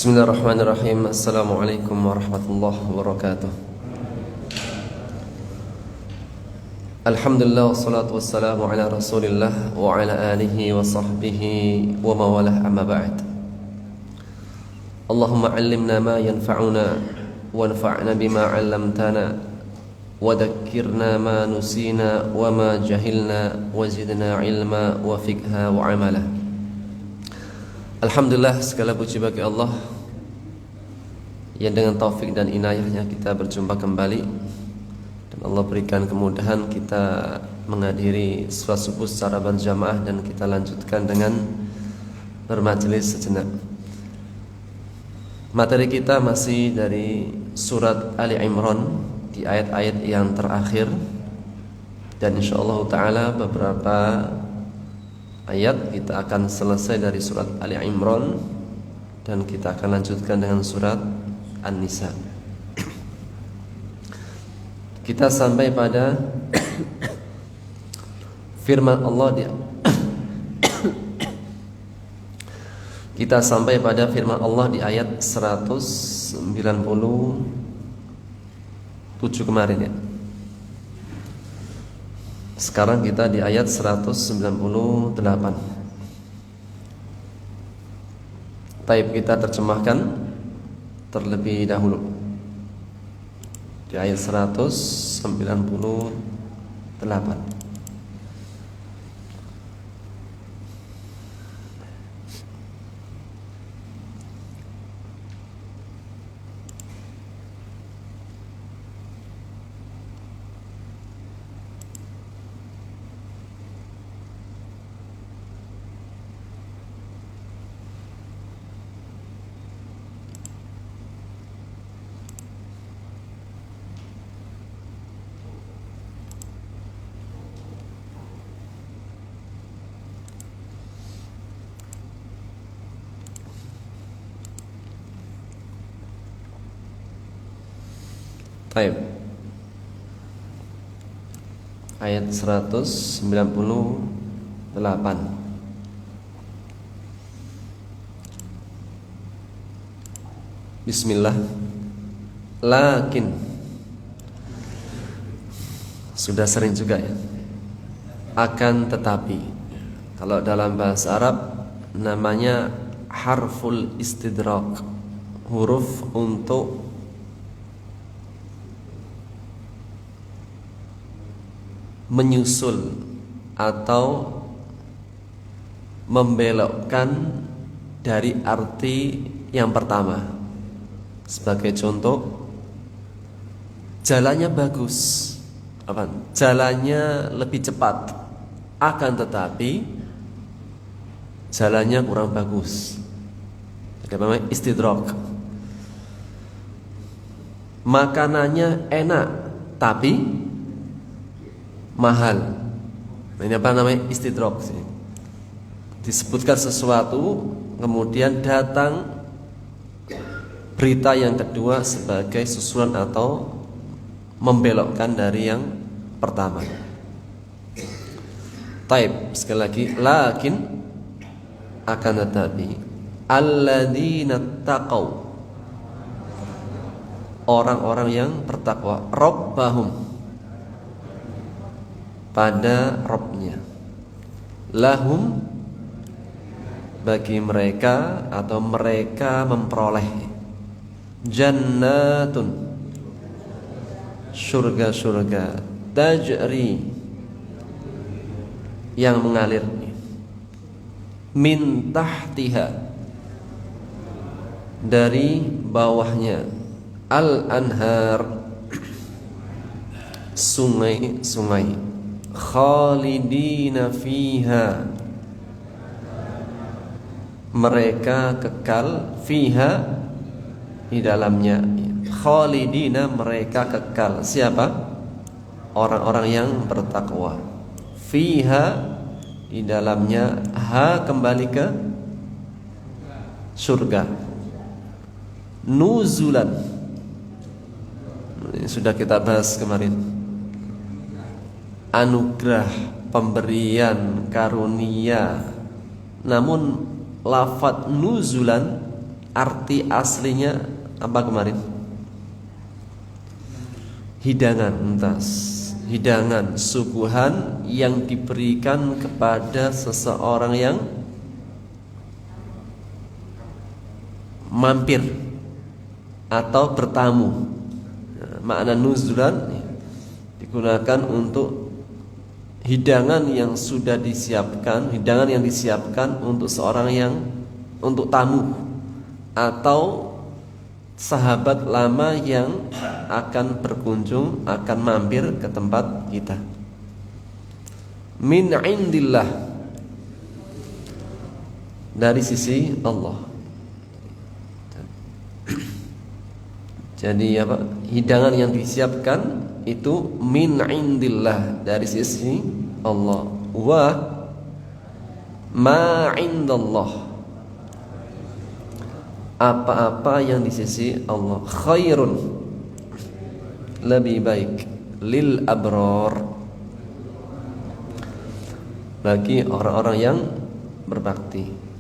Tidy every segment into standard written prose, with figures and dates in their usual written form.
Bismillahirrahmanirrahim. Assalamualaikum warahmatullahi wabarakatuh. Alhamdulillah wassalatu wassalamu ala rasulillah wa ala alihi wa sahbihi wa mawalah amma ba'd. Allahumma allimna ma yanfa'una wa anfa'na bima 'allamtana wa dhakkirna ma nusina wa ma jahilna wa zidna ilma wa fiqha wa amala. Alhamdulillah, segala puji bagi Allah yang dengan taufik dan inayahnya kita berjumpa kembali, dan Allah berikan kemudahan kita menghadiri salat subuh secara berjamaah, dan kita lanjutkan dengan bermajelis sejenak. Materi kita masih dari surat Ali Imran di ayat-ayat yang terakhir, dan insyaallah ta'ala beberapa ayat kita akan selesai dari surat Ali Imran dan kita akan lanjutkan dengan surat An-Nisa. Kita sampai pada firman Allah kita sampai pada firman Allah di ayat 197 kemarin ya. Sekarang kita di ayat 198. Taib kita terjemahkan terlebih dahulu di ayat 198. Baik. Ayat 198. Bismillah. Lakin, sudah sering juga ya. Akan tetapi, kalau dalam bahasa Arab namanya harful istidrak, huruf untuk menyusul atau membelokkan dari arti yang pertama. Sebagai contoh, jalannya bagus, jalannya lebih cepat, akan tetapi jalannya kurang bagus. Jadi namanya istidrak. Makanannya enak tapi mahal. Ini apa namanya? Istidrak. Disebutkan sesuatu, kemudian datang berita yang kedua sebagai susulan atau membelokkan dari yang pertama. Taib, sekali lagi, lakin, akan tetapi, alladzina taqaw, orang-orang yang bertakwa, rabbahum, pada Rabbnya, lahum, bagi mereka atau mereka memperoleh, jannatun, surga-surga, tajri, yang mengalir, min tahtiha, dari bawahnya, al-anhar, sungai-sungai, khalidina fiha, mereka kekal, fiha, di dalamnya, khalidina, mereka kekal. Siapa? Orang-orang yang bertakwa. Fiha, di dalamnya, ha, kembali ke surga. Nuzulan, ini sudah kita bahas kemarin. Anugerah, pemberian, karunia. Namun lafadz nuzulan arti aslinya apa kemarin? Hidangan, entas. Hidangan, suguhan yang diberikan kepada seseorang yang mampir atau bertamu. Makna nuzulan digunakan untuk hidangan yang sudah disiapkan, hidangan yang disiapkan untuk seorang yang untuk tamu atau sahabat lama yang akan berkunjung, akan mampir ke tempat kita. Min indillah, dari sisi Allah. Jadi apa? Hidangan yang disiapkan itu min indillah, dari sisi Allah. Wa ma indallah, apa-apa yang di sisi Allah, khairun, lebih baik, lil abrar, bagi orang-orang yang berbakti.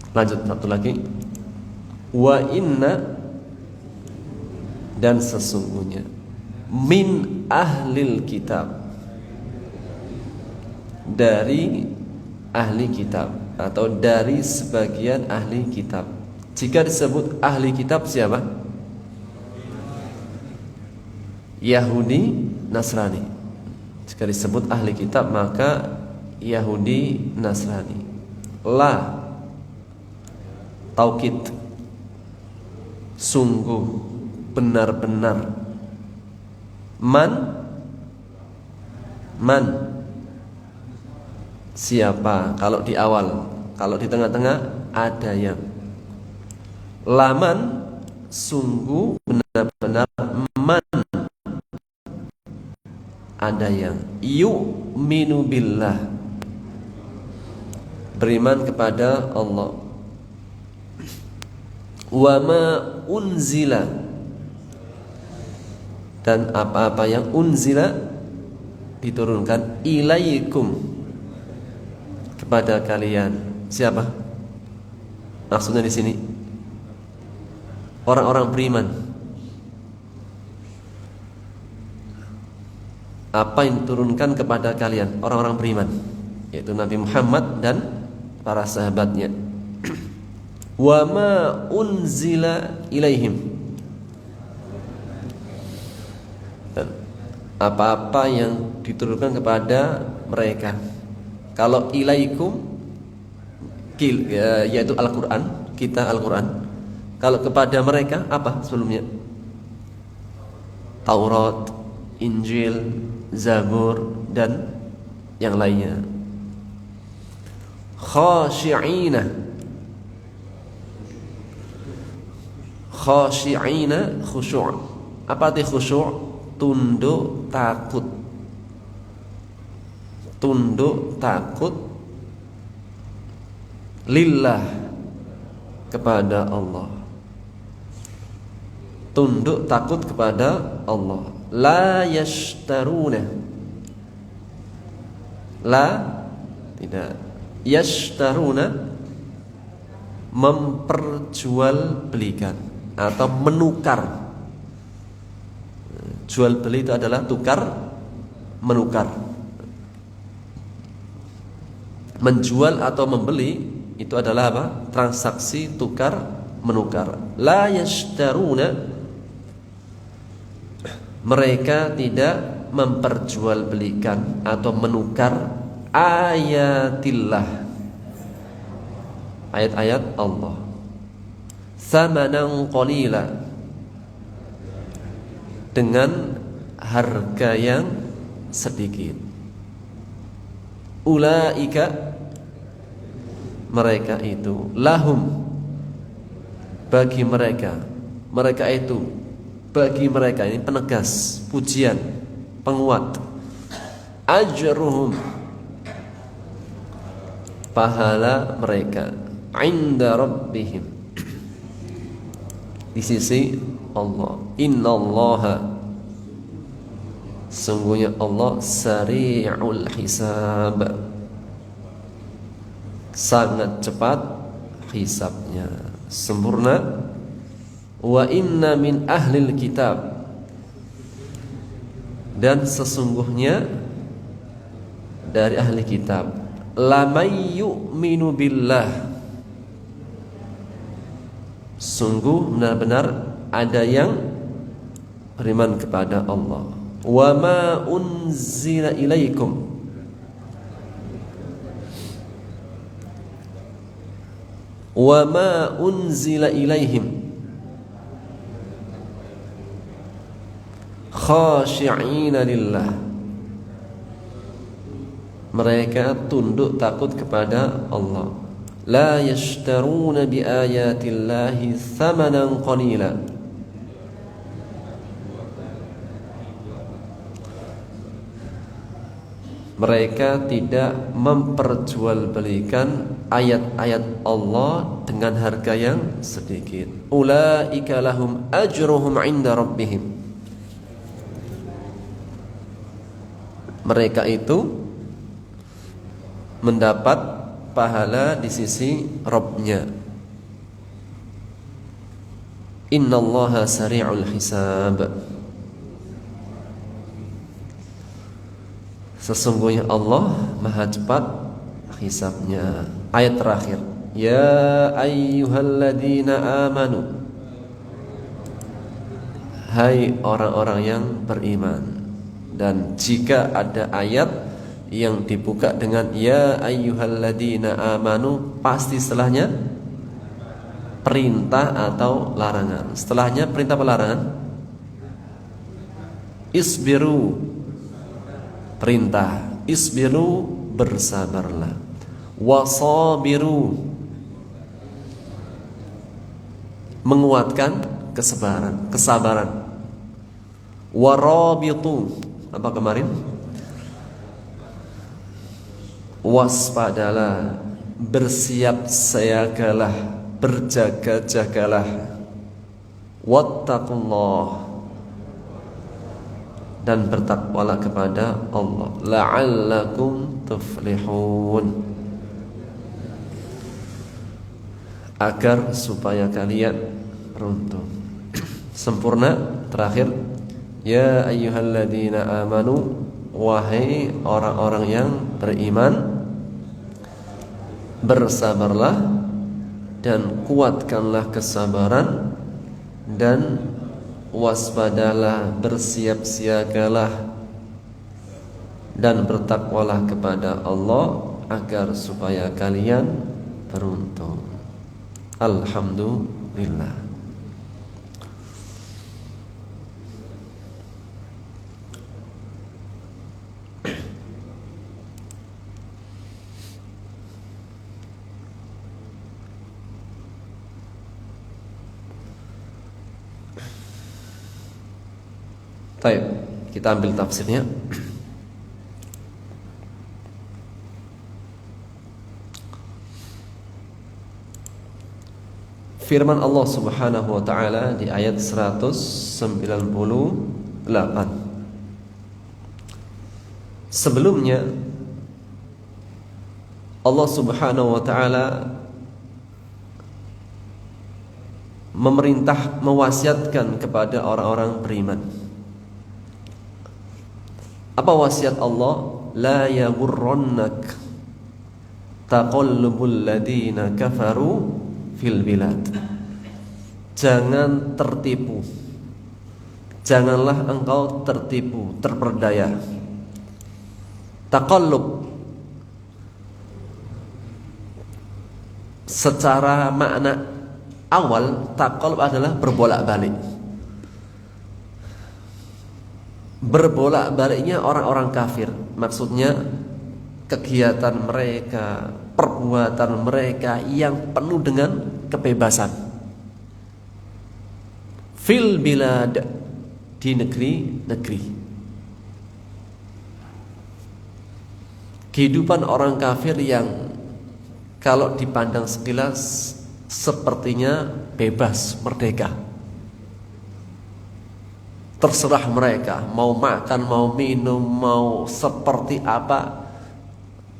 Lanjut satu lagi. Wa inna, dan sesungguhnya, min ahlil kitab, dari ahli kitab atau dari sebagian ahli kitab. Jika disebut ahli kitab siapa? Yahudi, Nasrani. Jika disebut ahli kitab maka Yahudi, Nasrani. La, taukid, sungguh, benar-benar. Man, siapa? Kalau di awal, kalau di tengah-tengah ada yang. Laman, sungguh, benar-benar. Man, ada yang. Yu'minu billah, beriman kepada Allah. Wa ma unzila, dan apa-apa yang unzila, diturunkan, ilaikum, kepada kalian. Siapa? Maksudnya di sini orang-orang beriman. Apa yang diturunkan kepada kalian, orang-orang beriman, yaitu Nabi Muhammad dan para sahabatnya. Wa ma unzila ilaihim, dan apa-apa yang diturunkan kepada mereka. Kalau ilaikum, yaitu Al-Quran, kita Al-Quran. Kalau kepada mereka apa sebelumnya? Taurat, Injil, Zabur, dan yang lainnya. Khashi'ina, khusyuk. Apa arti khusyuk? Tunduk takut. Tunduk takut lillah, kepada Allah. Tunduk takut kepada Allah. La yashtaruna, la, tidak, yashtaruna, memperjualbelikan atau menukar. Jual beli itu adalah tukar menukar. Menjual atau membeli itu adalah apa? Transaksi tukar menukar. La yashtaruna, mereka tidak memperjualbelikan atau menukar ayatillah, ayat-ayat Allah. Samanan qalila, dengan harga yang sedikit. Ulaika, mereka itu, lahum, bagi mereka, mereka itu, bagi mereka, ini penegas, pujian, penguat. Ajruhum, pahala mereka, inda rabbihim, di sisi Allah. Innallaha, Sungguhnya Allah sari'ul hisab, sangat cepat hisabnya, sempurna. Wa inna min ahlil kitab, dan sesungguhnya dari ahli kitab, lamay yu'minu billah, sungguh benar-benar ada yang beriman kepada Allah. Wa ma unzila ilaikum, wa ma unzila ilaihim khashi'ina lillah, mereka tunduk takut kepada Allah. La yashtaruna bi ayatillahi thamanan qalila, mereka tidak memperjualbelikan ayat-ayat Allah dengan harga yang sedikit. Ulaika lahum ajruhum 'inda rabbihim, mereka itu mendapat pahala di sisi Rabb-nya. Innallaha sari'ul hisab, sesungguhnya Allah maha cepat hisabnya. Ayat terakhir, ya ayyuhalladzina amanu, hai orang-orang yang beriman. Dan jika ada ayat yang dibuka dengan ya ayyuhalladzina amanu, pasti setelahnya perintah atau larangan. Setelahnya perintah atau larangan? Isbiru, perintah. Isbiru, bersabarlah. Wasabiru, menguatkan kesabaran. Warabitu, apa kemarin? Waspadalah, bersiap siagalah, berjaga-jagalah. Wattaqullah, dan bertakwalah kepada Allah. La'allakum tuflihun, agar supaya kalian beruntung. Sempurna. Terakhir, ya ayyuhalladzina amanu, wahai orang-orang yang beriman, bersabarlah dan kuatkanlah kesabaran, dan waspadalah, bersiap siagalah, dan bertakwalah kepada Allah agar supaya kalian beruntung. Alhamdulillah. Baik, kita ambil tafsirnya. Firman Allah Subhanahu wa taala di ayat 198. Sebelumnya Allah Subhanahu wa taala memerintah, mewasiatkan kepada orang-orang beriman. Apa wasiat Allah? La yaghurrannak taqallubul ladina kafaru fil bilad. Jangan tertipu, janganlah engkau tertipu, terperdaya. Taqallub secara makna awal, taqallub adalah berbolak-balik. Berbolak-baliknya orang-orang kafir, maksudnya kegiatan mereka, perbuatan mereka yang penuh dengan kebebasan. Fil bilad, di negeri-negeri. Kehidupan orang kafir yang kalau dipandang sekilas sepertinya bebas, merdeka. terserah mereka mau makan, mau minum, mau seperti apa.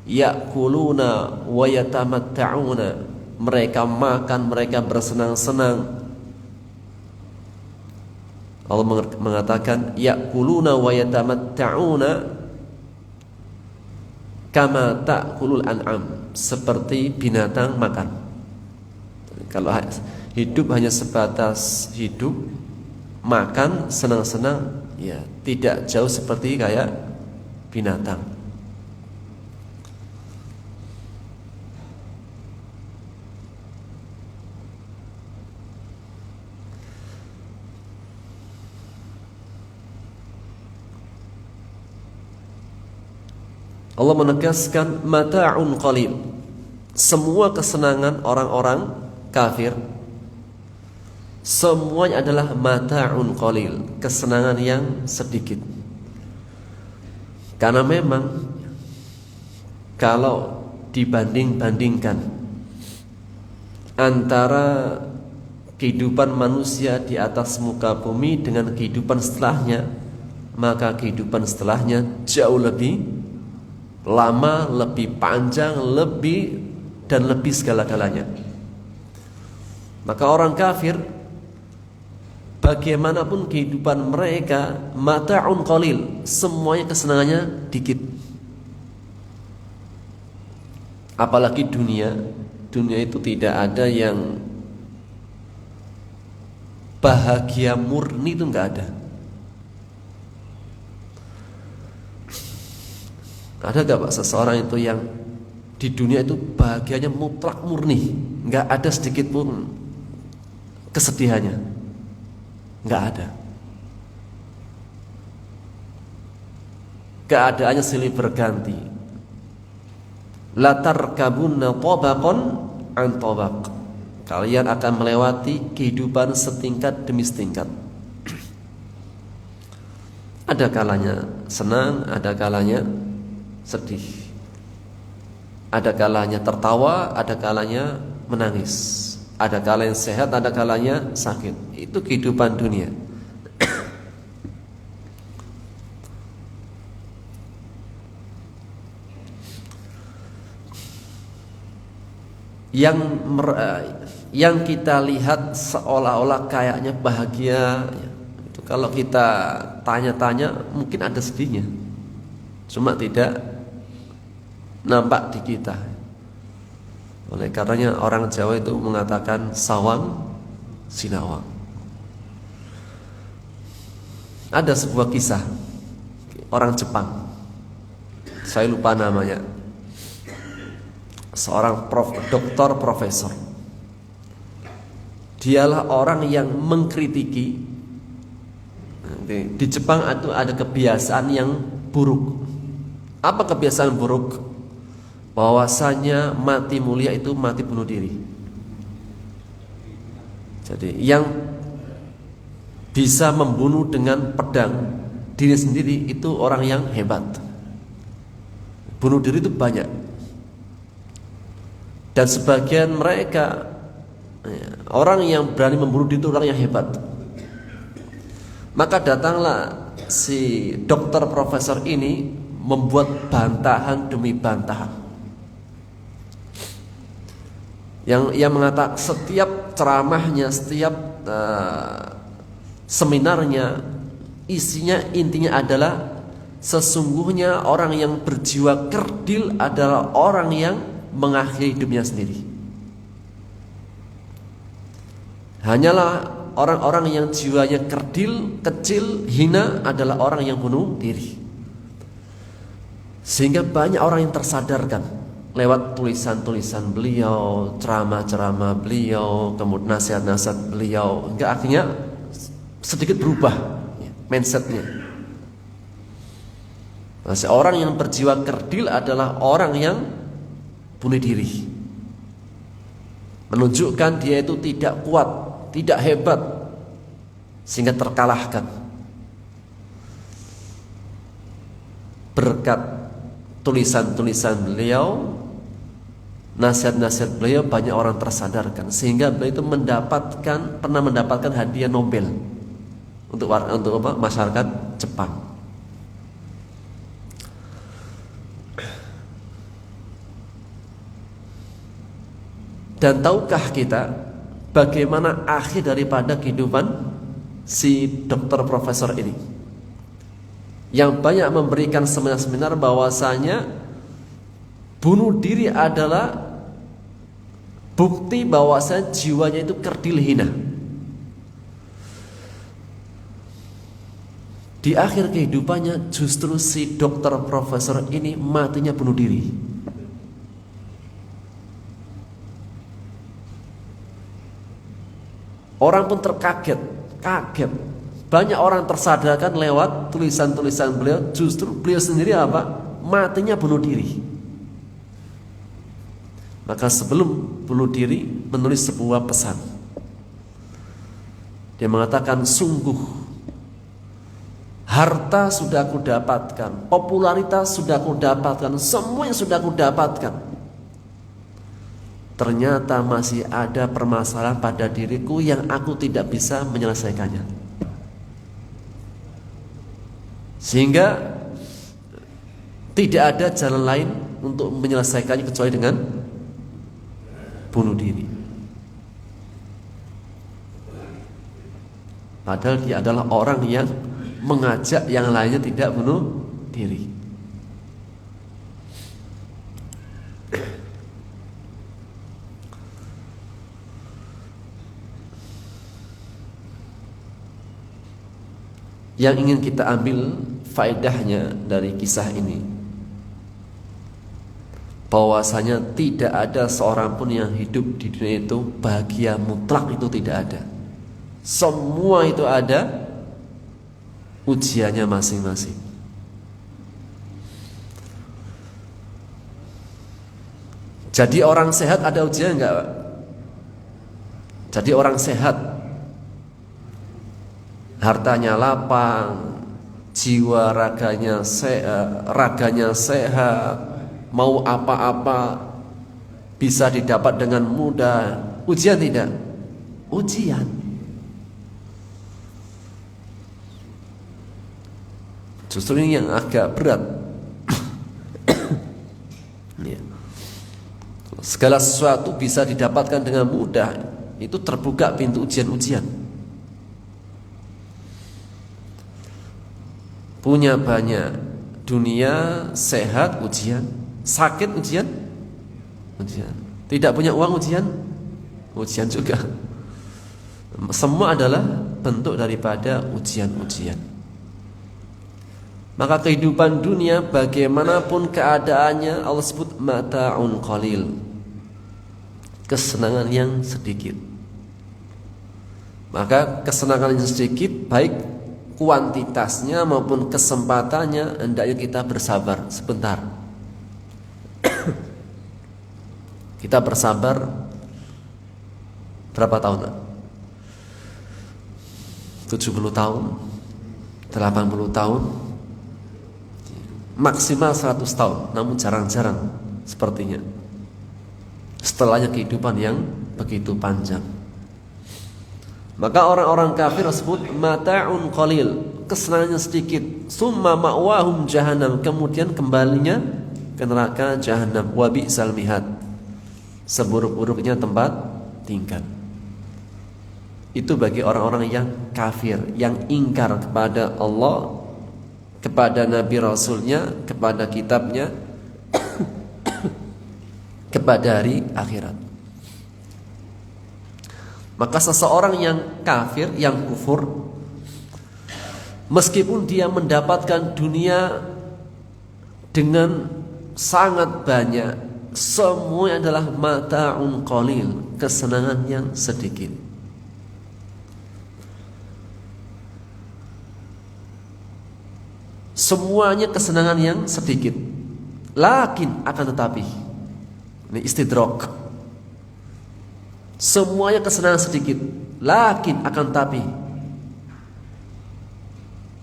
Ya'kuluna wa yatamatta'una, mereka makan, mereka bersenang-senang. Allah mengatakan ya'kuluna wa yatamatta'una kama ta'kulul an'am, seperti binatang makan. Kalau hidup hanya sebatas hidup, makan, senang-senang, ya tidak jauh seperti kayak binatang. Allah menegaskan mata'un qalil, semua kesenangan orang-orang kafir semuanya adalah mata'un qalil, kesenangan yang sedikit. Karena memang kalau dibanding-bandingkan antara kehidupan manusia di atas muka bumi dengan kehidupan setelahnya, maka kehidupan setelahnya jauh lebih lama, lebih panjang, lebih dan lebih segala-galanya. Maka orang kafir, bagaimanapun kehidupan mereka, mata'un qalil, semuanya kesenangannya dikit. Apalagi dunia itu tidak ada yang bahagia murni, itu enggak ada. Ada gak Pak seseorang itu yang di dunia itu bahagianya mutlak murni, gak ada sedikit pun kesedihannya? Gak ada. Keadaannya silih berganti. La tarkabunna tabaqan an tabaq, kalian akan melewati kehidupan setingkat demi setingkat. Ada kalanya senang, ada kalanya sedih, ada kalanya tertawa, ada kalanya menangis, ada kalanya sehat, ada kalanya sakit. Itu kehidupan dunia. Yang kita lihat seolah-olah kayaknya bahagia, itu kalau kita tanya-tanya mungkin ada sedihnya, cuma tidak nampak di kita. Oleh karenanya orang Jawa itu mengatakan sawang sinawang. Ada sebuah kisah orang Jepang, saya lupa namanya, seorang doktor profesor. Dialah orang yang mengkritiki. Di Jepang itu ada kebiasaan yang buruk. Apa kebiasaan buruk? Bahwasanya mati mulia itu mati bunuh diri. Jadi yang bisa membunuh dengan pedang diri sendiri itu orang yang hebat. Bunuh diri itu banyak. Dan sebagian mereka, orang yang berani membunuh diri itu orang yang hebat. Maka datanglah si dokter profesor ini membuat bantahan demi bantahan. Yang ia mengatakan setiap ceramahnya, setiap seminarnya, intinya adalah sesungguhnya orang yang berjiwa kerdil adalah orang yang mengakhiri hidupnya sendiri. Hanyalah orang-orang yang jiwanya kerdil, kecil, hina adalah orang yang bunuh diri. Sehingga banyak orang yang tersadarkan lewat tulisan-tulisan beliau, ceramah-ceramah beliau, kemudian nasihat-nasihat beliau, hingga akhirnya sedikit berubah mindsetnya. Nah, seorang yang berjiwa kerdil adalah orang yang bunuh diri, menunjukkan dia itu tidak kuat, tidak hebat, sehingga terkalahkan. Berkat tulisan-tulisan beliau, nasihat-nasihat beliau, banyak orang tersadarkan, sehingga beliau itu pernah mendapatkan hadiah Nobel. untuk masyarakat Jepang. Dan tahukah kita bagaimana akhir daripada kehidupan si dokter profesor ini, yang banyak memberikan seminar-seminar bahwasanya bunuh diri adalah bukti bahwasanya jiwanya itu kerdil hina. Di akhir kehidupannya justru si dokter profesor ini matinya bunuh diri. Orang pun kaget. Banyak orang tersadarkan lewat tulisan-tulisan beliau. Justru beliau sendiri apa? Matinya bunuh diri. Maka sebelum bunuh diri menulis sebuah pesan. Dia mengatakan, sungguh harta sudah aku dapatkan, popularitas sudah aku dapatkan, semua yang sudah aku dapatkan. Ternyata masih ada permasalahan pada diriku yang aku tidak bisa menyelesaikannya. Sehingga tidak ada jalan lain untuk menyelesaikannya kecuali dengan bunuh diri. Padahal dia adalah orang yang mengajak yang lainnya tidak bunuh diri. Yang ingin kita ambil faedahnya dari kisah ini, bahwasanya tidak ada seorang pun yang hidup di dunia itu bahagia mutlak, itu tidak ada. Semua itu ada ujiannya masing-masing. Jadi orang sehat ada ujian enggak, Pak? Jadi orang sehat hartanya lapang, jiwa raganya sehat, mau apa-apa bisa didapat dengan mudah. Ujian tidak? Ujian. Justru ini yang agak berat. Segala sesuatu bisa didapatkan dengan mudah, itu terbuka pintu ujian-ujian. Punya banyak, dunia sehat ujian, sakit ujian, tidak punya uang ujian juga. Semua adalah bentuk daripada ujian-ujian. Maka kehidupan dunia bagaimanapun keadaannya, Allah sebut mata'un qalil, kesenangan yang sedikit. Maka kesenangan yang sedikit, baik kuantitasnya maupun kesempatannya, hendaknya kita bersabar sebentar. Kita bersabar berapa tahun? 70 tahun, 80 tahun, maksimal 100 tahun. Namun jarang-jarang sepertinya. Setelahnya kehidupan yang begitu panjang. Maka orang-orang kafir tersebut mata'un qalil, kesenangannya sedikit. Summa ma'wahum jahannam, kemudian kembalinya ke neraka jahannam. Wa bi'sal mihad, seburuk-buruknya tempat tinggal. Itu bagi orang-orang yang kafir, yang ingkar kepada Allah, kepada Nabi Rasulnya, kepada kitabnya, kepada hari akhirat. Maka seseorang yang kafir, yang kufur, meskipun dia mendapatkan dunia dengan sangat banyak, semua adalah mata'un qalil, kesenangan yang sedikit. Semuanya kesenangan yang sedikit. Lakin, akan tetapi, ini istidrak, semuanya kesenangan sedikit. Lakin, akan tetapi,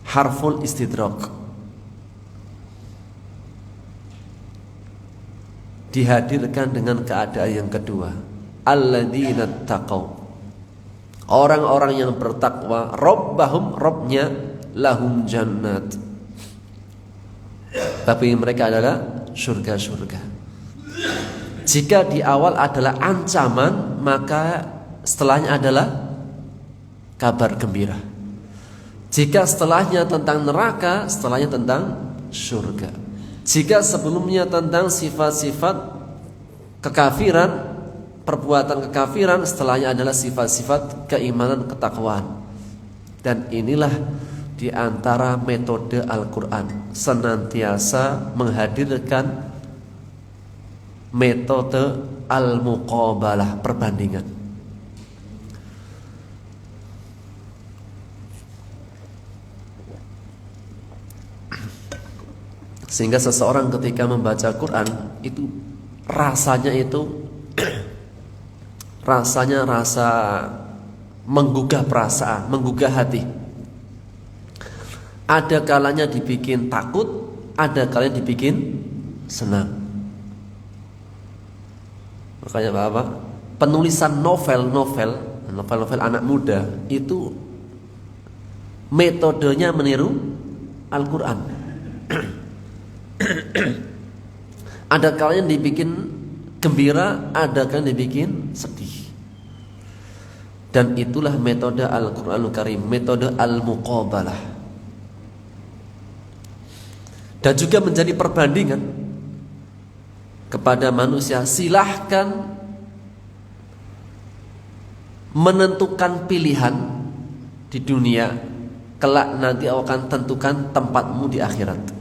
harful istidrak, dihadirkan dengan keadaan yang kedua. Alladzina taqaw, Orang-orang yang bertakwa, rabbahum, Rabbnya, lahum jannat, bagi mereka adalah surga-surga. Jika di awal adalah ancaman, maka setelahnya adalah kabar gembira. Jika setelahnya tentang neraka, setelahnya tentang surga. Jika sebelumnya tentang sifat-sifat kekafiran, perbuatan kekafiran, setelahnya adalah sifat-sifat keimanan, ketakwaan. Dan inilah di antara metode Al-Quran, senantiasa menghadirkan metode al-muqabalah, perbandingan. Sehingga seseorang ketika membaca Quran itu rasanya rasa menggugah perasaan, menggugah hati. Ada kalanya dibikin takut, ada kalanya dibikin senang. Makanya apa? Penulisan novel anak muda itu metodenya meniru Al-Quran. Ada kalanya dibikin gembira, ada kalanya dibikin sedih. Dan itulah metode Al-Quranul Karim, metode al-muqabalah. Dan juga menjadi perbandingan kepada manusia. Silahkan menentukan pilihan di dunia, kelak nanti akan tentukan tempatmu di akhirat.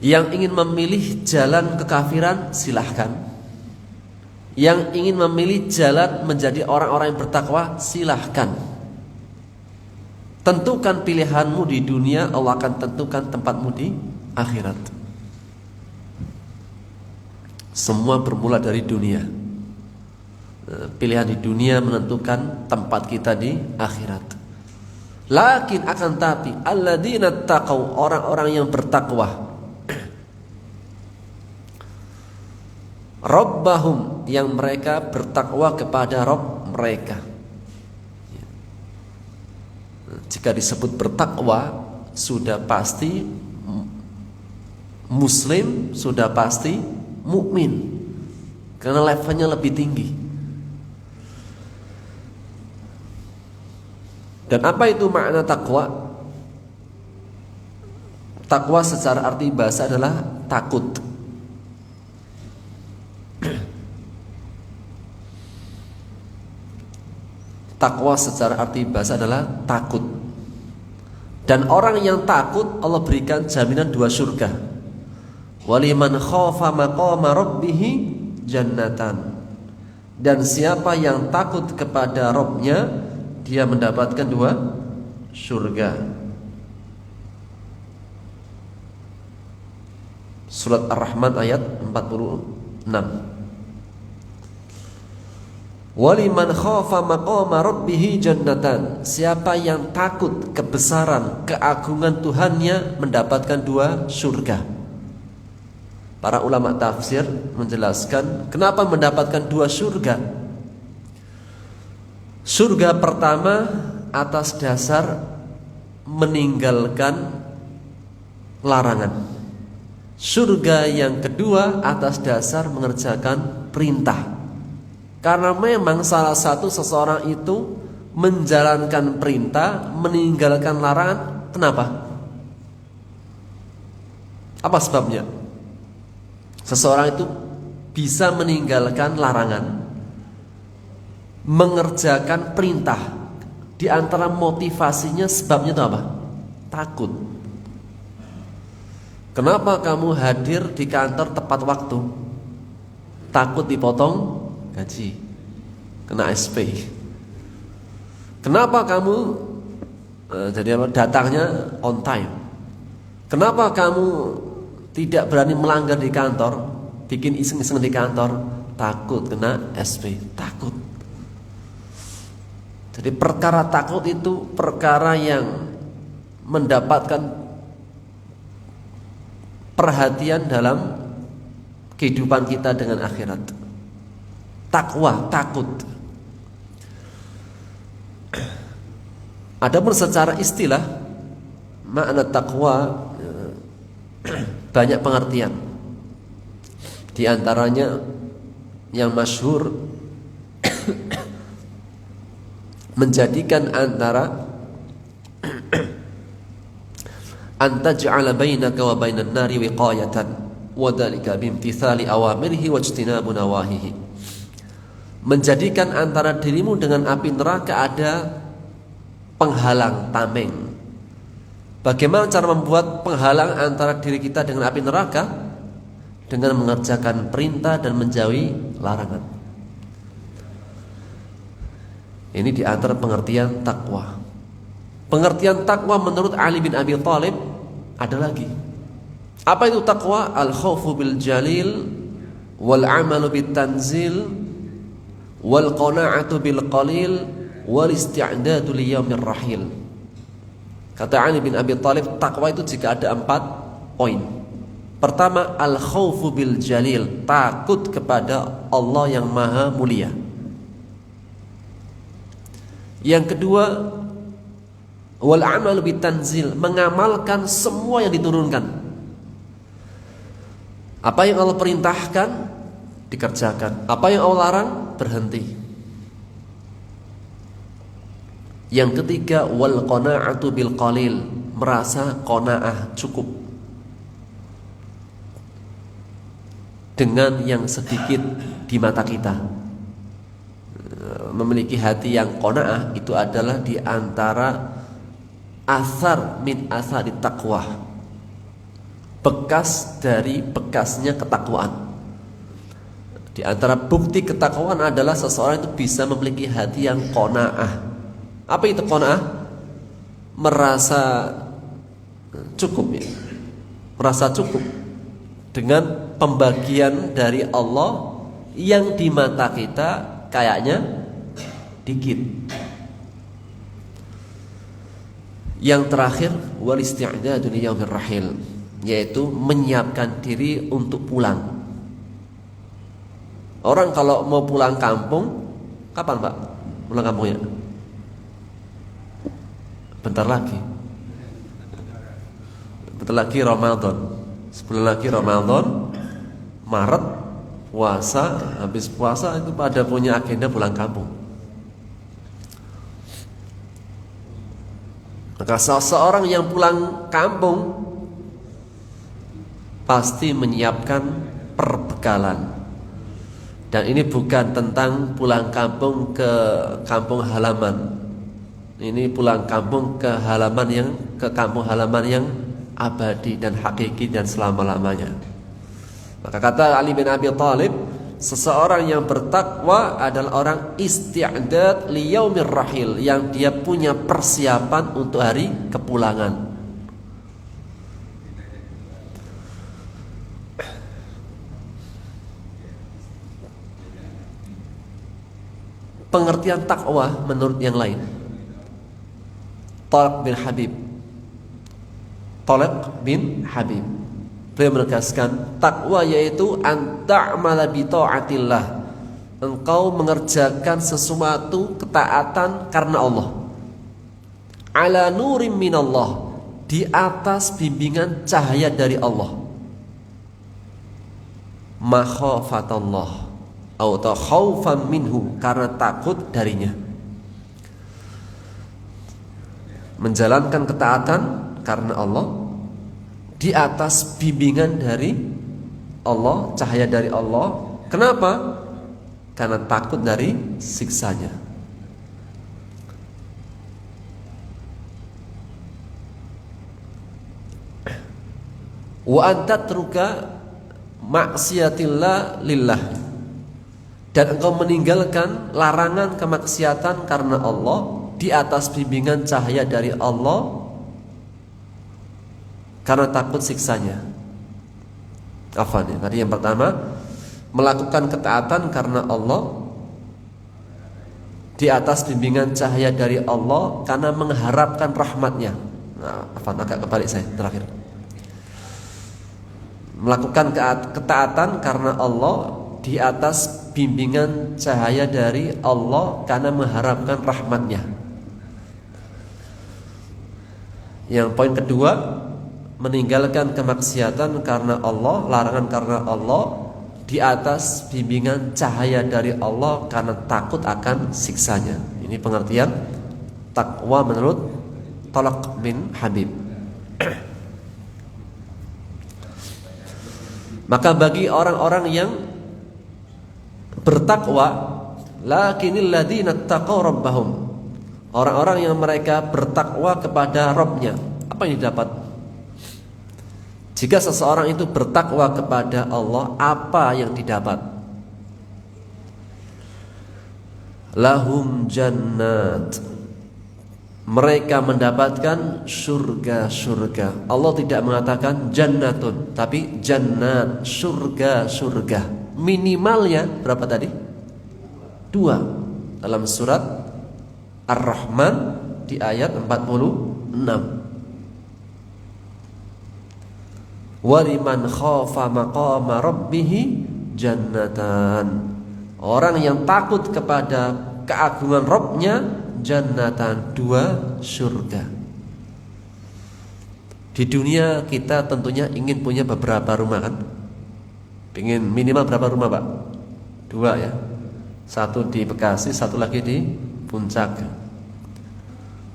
Yang ingin memilih jalan kekafiran, silahkan. Yang ingin memilih jalan menjadi orang-orang yang bertakwa, silahkan. Tentukan pilihanmu di dunia, Allah akan tentukan tempatmu di akhirat. Semua bermula dari dunia. Pilihan di dunia menentukan tempat kita di akhirat. Lakin akan tapi alladzina taqaw, orang-orang yang bertakwa, Rabbahum, yang mereka bertakwa kepada Rabb mereka. Jika disebut bertakwa, sudah pasti muslim, sudah pasti mukmin, karena levelnya lebih tinggi. Dan apa itu makna takwa? Takwa secara arti bahasa adalah takut. Takwa secara arti bahasa adalah takut. Dan orang yang takut Allah berikan jaminan 2 surga. Waliman khafa maqama rabbih jannatan. Dan siapa yang takut kepada Rabbnya, dia mendapatkan 2 surga. Surat Ar-Rahman ayat 46. Waliman khafa maqama rabbih jannatan. Siapa yang takut kebesaran, keagungan Tuhannya, mendapatkan 2 surga. Para ulama tafsir menjelaskan kenapa mendapatkan 2 surga. Surga pertama atas dasar meninggalkan larangan. Surga yang kedua atas dasar mengerjakan perintah. Karena memang salah satu seseorang itu menjalankan perintah, meninggalkan larangan. Kenapa? Apa sebabnya? Seseorang itu bisa meninggalkan larangan, mengerjakan perintah. Di antara motivasinya, sebabnya itu apa? Takut. Kenapa kamu hadir di kantor tepat waktu? Takut dipotong gaji, kena SP. Kenapa kamu datangnya on time? Kenapa kamu tidak berani melanggar di kantor, bikin iseng-iseng di kantor? Takut kena SP, takut. Jadi perkara takut itu perkara yang mendapatkan perhatian dalam kehidupan kita dengan akhirat. Takwa, takut. Adapun secara istilah makna takwa banyak pengertian. Di antaranya yang masyhur menjadikan antara anta ja'ala bainaka wa bainan nari wiqayatan wa dzalika bimtithali awamirihi wajtinabu nawahihi. Menjadikan antara dirimu dengan api neraka ada penghalang, tameng. Bagaimana cara membuat penghalang antara diri kita dengan api neraka? Dengan mengerjakan perintah dan menjauhi larangan. Ini di antara pengertian takwa. Pengertian takwa menurut Ali bin Abi Thalib ada lagi. Apa itu takwa? Al-khawfu bil jalil wal amalu bit tanzil wal qana'atu bil qalil wal isti'dadu li yaumir rahil. Kata Ali bin Abi Thalib, takwa itu jika ada 4 poin. Pertama, al-khawfu bil jalil, takut kepada Allah yang maha mulia. Yang kedua, wal amalu bit tanzil, mengamalkan semua yang diturunkan. Apa yang Allah perintahkan dikerjakan, apa yang Allah larang berhenti. Yang ketiga, wal qana'atu bil qalil, merasa qanaah, cukup dengan yang sedikit di mata kita. Memiliki hati yang qanaah itu adalah di antara asar min asari taqwa, bekas dari bekasnya ketakwaan. Di antara bukti ketakwaan adalah seseorang itu bisa memiliki hati yang qanaah. Apa itu qanaah? Merasa cukup ya. Merasa cukup dengan pembagian dari Allah yang di mata kita kayaknya dikit. Yang terakhir, wal isti'dadu li yaumir rahil, yaitu menyiapkan diri untuk pulang. Orang kalau mau pulang kampung, kapan Pak? Pulang kampungnya? Bentar lagi. Bentar lagi Ramadan. Sebulan lagi Ramadan, Maret, puasa. Habis puasa itu pada punya agenda pulang kampung. Maka seseorang yang pulang kampung pasti menyiapkan perbekalan. Dan ini bukan tentang pulang kampung ke kampung halaman. Ini pulang kampung ke kampung halaman yang abadi dan hakiki dan selama-lamanya. Maka kata Ali bin Abi Thalib, seseorang yang bertakwa adalah orang isti'dad li yaumir rahil, yang dia punya persiapan untuk hari kepulangan. Pengertian takwa menurut yang lain, Talq bin Habib beliau menegaskan, takwa yaitu anta'mala bi ta'atillah, engkau mengerjakan sesuatu ketaatan karena Allah, ala nurim minallah, di atas bimbingan cahaya dari Allah, makhafatallah atau khaufan minhu, karena takut darinya. Menjalankan ketaatan karena Allah di atas bimbingan dari Allah, cahaya dari Allah. Kenapa? Karena takut dari siksanya. Wa antatruka maksiatillah lillah, dan engkau meninggalkan larangan kemaksiatan karena Allah di atas bimbingan cahaya dari Allah, karena takut siksanya. Afwan ya, tadi yang pertama melakukan ketaatan karena Allah di atas bimbingan cahaya dari Allah karena mengharapkan rahmatnya. Nah, afwan, agak kebalik saya terakhir. Melakukan ketaatan karena Allah di atas bimbingan cahaya dari Allah karena mengharapkan rahmatnya. Yang poin kedua, meninggalkan kemaksiatan karena Allah, larangan karena Allah, di atas bimbingan cahaya dari Allah karena takut akan siksanya. Ini pengertian takwa menurut Talaq bin Habib. Maka bagi orang-orang yang bertakwa, lakinnal ladzina taqaw rabbahum, orang-orang yang mereka bertakwa kepada Rabbnya, apa yang didapat? Jika seseorang itu bertakwa kepada Allah, apa yang didapat? Lahum jannat, mereka mendapatkan surga-surga. Allah tidak mengatakan jannatun, tapi jannat, surga-surga. Minimalnya berapa tadi? 2 dalam surat Ar-Rahman di ayat 46. Waliman khafa maqama rabbih jannatan, orang yang takut kepada keagungan Rabbnya, jannatan, 2 surga. Di dunia kita tentunya ingin punya beberapa rumah kan? Ingin minimal berapa rumah Pak? 2 ya. 1 di Bekasi, 1 lagi di Puncak.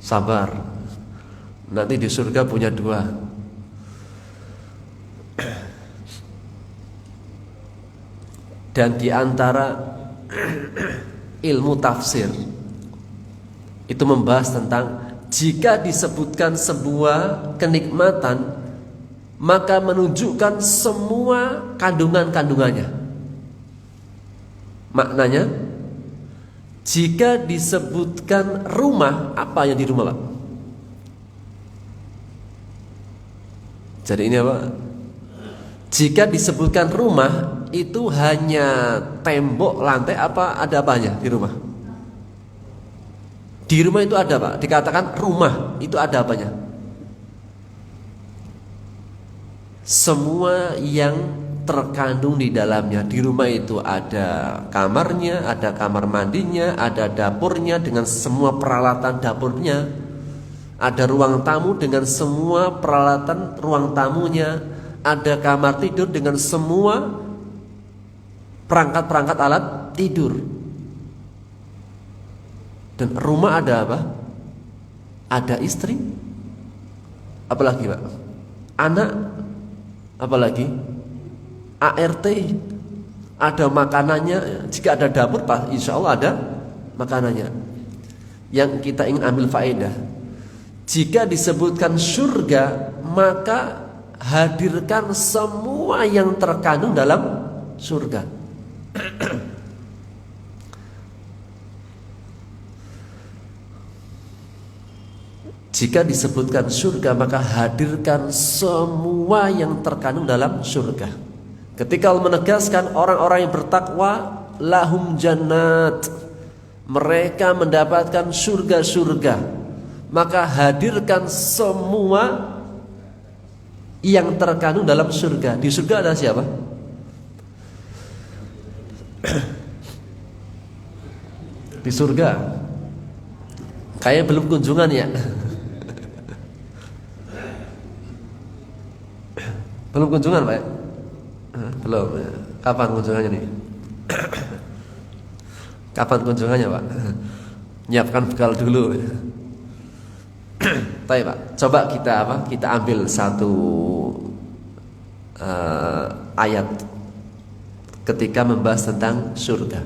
Sabar, nanti di surga punya 2. Dan di antara ilmu tafsir itu membahas tentang jika disebutkan sebuah kenikmatan, maka menunjukkan semua kandungan-kandungannya. Maknanya, jika disebutkan rumah, apa yang di rumah Pak? Jadi ini apa? Jika disebutkan rumah, itu hanya tembok, lantai, apa ada apanya di rumah? Di rumah itu ada Pak, dikatakan rumah, itu ada apanya? Semua yang terkandung di dalamnya. Di rumah itu ada kamarnya, ada kamar mandinya, ada dapurnya dengan semua peralatan dapurnya, ada ruang tamu dengan semua peralatan ruang tamunya, ada kamar tidur dengan semua perangkat-perangkat alat tidur. Dan rumah ada apa? Ada istri, apalagi Pak? Anak, apalagi? ART, ada makanannya. Jika ada dapur Pak, insya Allah ada makanannya. Yang kita ingin ambil faedah, jika disebutkan surga, maka hadirkan semua yang terkandung dalam surga. Jika disebutkan surga, maka hadirkan semua yang terkandung dalam surga. Ketika Allah menegaskan orang-orang yang bertakwa, lahum jannat, mereka mendapatkan surga-surga, maka hadirkan semua yang terkandung dalam surga. Di surga ada siapa? Di surga kayak belum kunjungan ya. Belum kunjungan Pak? Belum. Kapan kunjungannya nih? Kapan kunjungannya Pak? Nyiapkan bekal dulu. Baik Pak, coba kita ambil satu ayat ketika membahas tentang surga.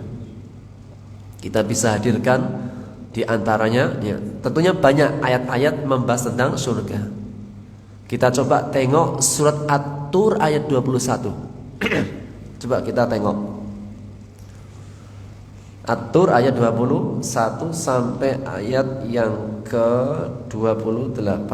Kita bisa hadirkan di antaranya ya, tentunya banyak ayat-ayat membahas tentang surga. Kita coba tengok surat At-Tur ayat 21. Coba kita tengok At-Tur ayat 21 sampai ayat yang ke-28.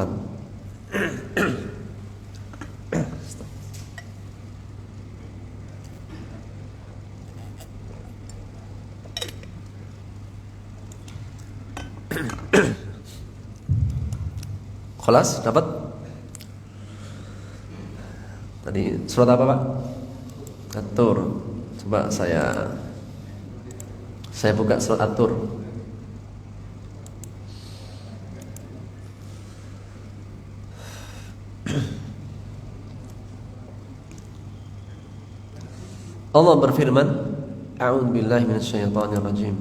Khalas, dapat? Tadi surat apa Pak? At-Tur. Coba saya buka surat At-Tur. Allah berfirman, A'udzu billahi minasyaitonir rajim.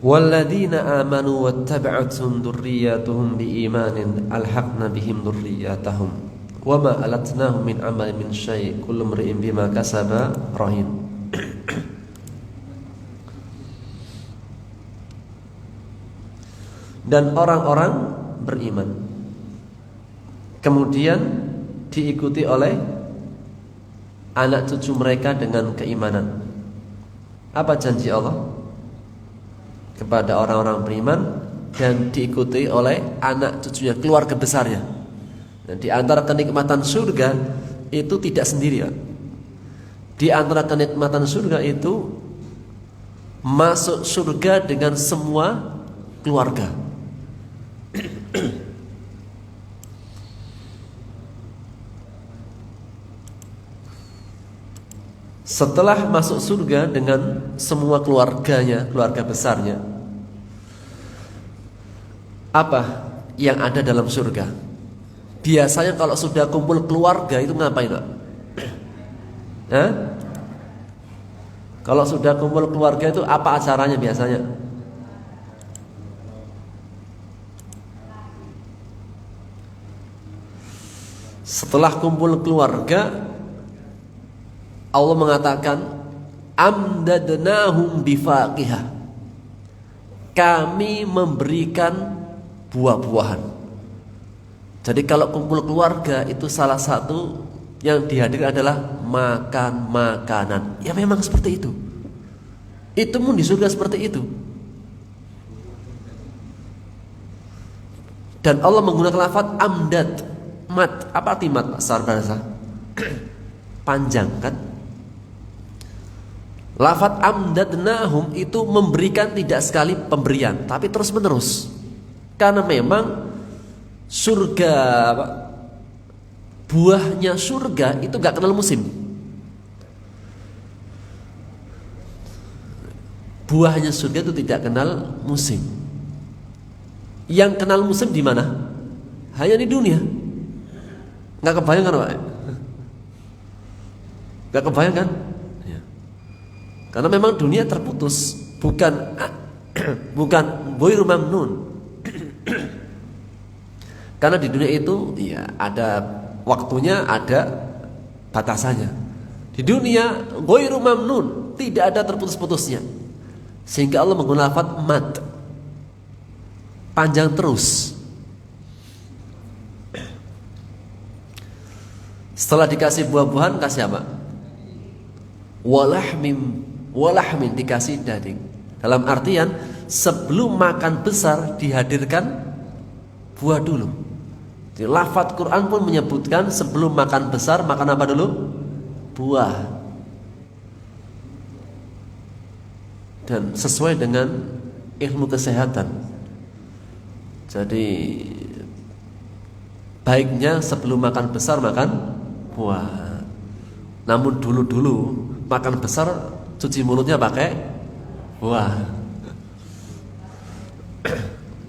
Walladzina amanu wattaba'athum dzurriyyatuhum biimanin alhaqna bihim dzurriyyatahum wama alatnahum min amali min syai' kullu imri'in bima kasaba rahin. Dan orang-orang beriman kemudian diikuti oleh anak cucu mereka dengan keimanan. Apa janji Allah kepada orang-orang beriman dan diikuti oleh anak cucunya, keluarga besarnya? Dan di antara kenikmatan surga itu tidak sendiri, ya. Di antara kenikmatan surga itu masuk surga dengan semua keluarga. Setelah masuk surga dengan semua keluarganya, keluarga besarnya, apa yang ada dalam surga? Biasanya kalau sudah kumpul keluarga itu ngapain, Pak? Kalau sudah kumpul keluarga itu apa acaranya biasanya? Setelah kumpul keluarga, Allah mengatakan amdadnahum bifaqihah, kami memberikan buah-buahan. Jadi kalau kumpul keluarga itu salah satu yang dihadirkan adalah makan makanan. Ya memang seperti itu. Itu pun di surga seperti itu. Dan Allah menggunakan lafaz amdad. Mat, apa arti mat, Pak Sarbahasa? Panjang kan? Lafaz amdadnahum itu memberikan tidak sekali pemberian, tapi terus menerus. Karena memang surga, buahnya surga itu gak kenal musim. Buahnya surga itu tidak kenal musim. Yang kenal musim di mana? Hanya di dunia. Gak kebayang kan, Pak? Gak kebayang kan? Karena memang dunia terputus, bukan ghairu mamnun. Karena di dunia itu ya ada waktunya, ada batasannya. Di dunia ghairu mamnun, tidak ada terputus-putusnya. Sehingga Allah menggunakan lafaz mad, panjang terus. Setelah dikasih buah-buahan, kasih apa? Walahmin, dikasih daging. Dalam artian sebelum makan besar dihadirkan buah dulu. Di lafaz Quran pun menyebutkan sebelum makan besar makan apa dulu? Buah. Dan sesuai dengan ilmu kesehatan. Jadi baiknya sebelum makan besar makan buah. Namun dulu-dulu makan besar cuci mulutnya pakai buah.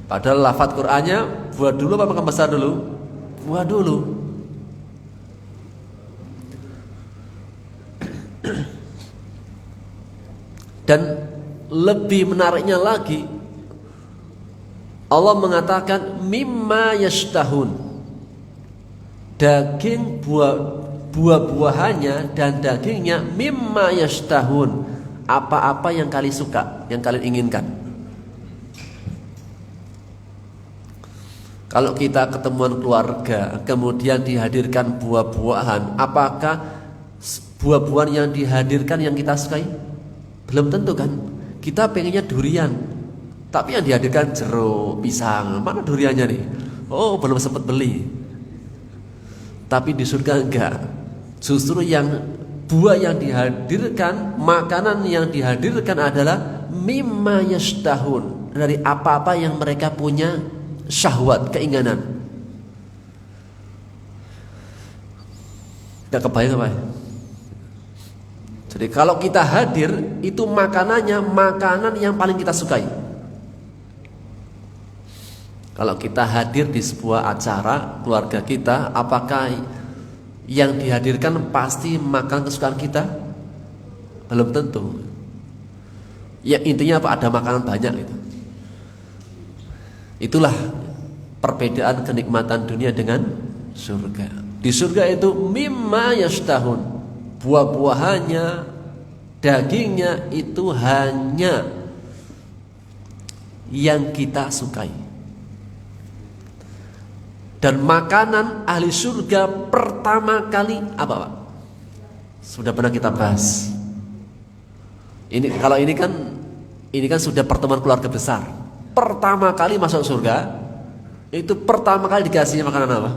Padahal lafaz Qur'annya buah dulu apa makan besar dulu? Buah dulu. Dan lebih menariknya lagi, Allah mengatakan mimma yashtahun, daging buah-buahannya dan dagingnya mimma yashtahun, apa-apa yang kalian suka, yang kalian inginkan. Kalau kita ketemuan keluarga kemudian dihadirkan buah-buahan, apakah buah-buahan yang dihadirkan yang kita sukai? Belum tentu kan. Kita pengennya durian, tapi yang dihadirkan jeruk, pisang. Mana duriannya nih? Oh, belum sempat beli. Tapi di surga enggak. Justru yang buah yang dihadirkan, makanan yang dihadirkan adalah mimma yashtahun, dari apa-apa yang mereka punya syahwat, keinginan. Gak kebayang apa ya? Jadi kalau kita hadir, itu makanannya makanan yang paling kita sukai. Kalau kita hadir di sebuah acara keluarga kita, apakah yang dihadirkan pasti makanan kesukaan kita? Belum tentu. Ya intinya apa? Ada makanan banyak gitu. Itulah perbedaan kenikmatan dunia dengan surga. Di surga itu mimma yashtahun, buah-buahannya, dagingnya itu hanya yang kita sukai. Dan makanan ahli surga pertama kali apa, Pak? Sudah pernah kita bahas. Kalau ini kan sudah pertemuan keluarga besar. Pertama kali masuk surga, itu pertama kali dikasihnya makanan apa?